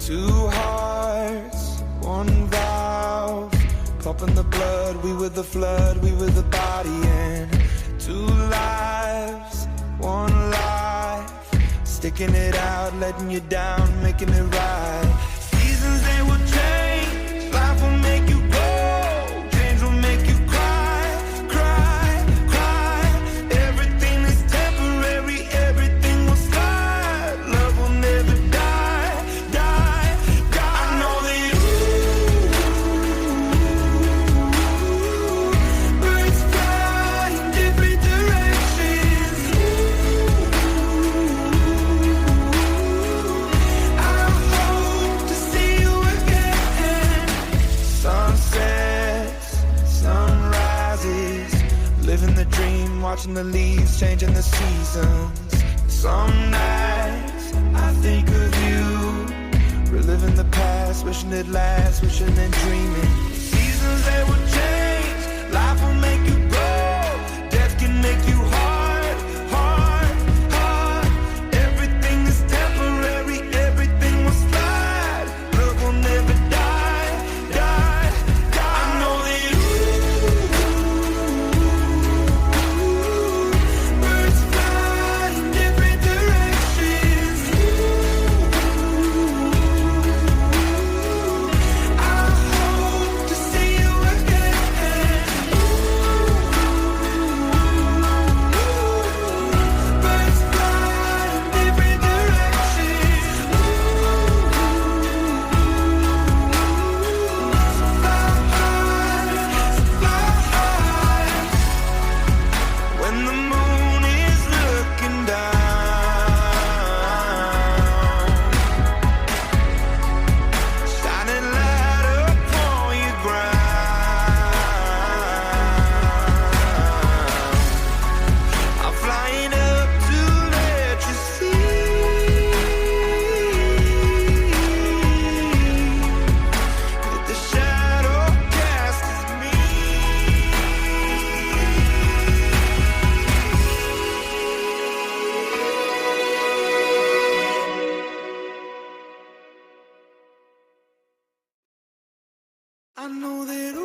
Two hearts, one valve, pumping the blood. We were the flood, we were the body, and two lives, one life, sticking it out, letting you down, making it right. Seasons, they will change, life will make you grow, change will make you cry, cry, cry. Everything is temporary, everything will slide, love will never die, die, die. I know that birds fly in different directions. I hope to see you again. Sunsets, sunrises, living the dream, watching the leaves changing the seasons. Some nights I think of you, reliving the past, wishing it lasts, wishing and dreaming. Seasons, they will change, life will make you grow, death can make you hard, hard, hard. Everything is temporary, everything will slide, love will never die, die, die. I know that birds fly in different directions. I hope to see you again. Birds fly in different directions. Fly high. When the moon is looking down, shining light upon your ground. I'm flying up to let you see that the shadow cast is me. I know that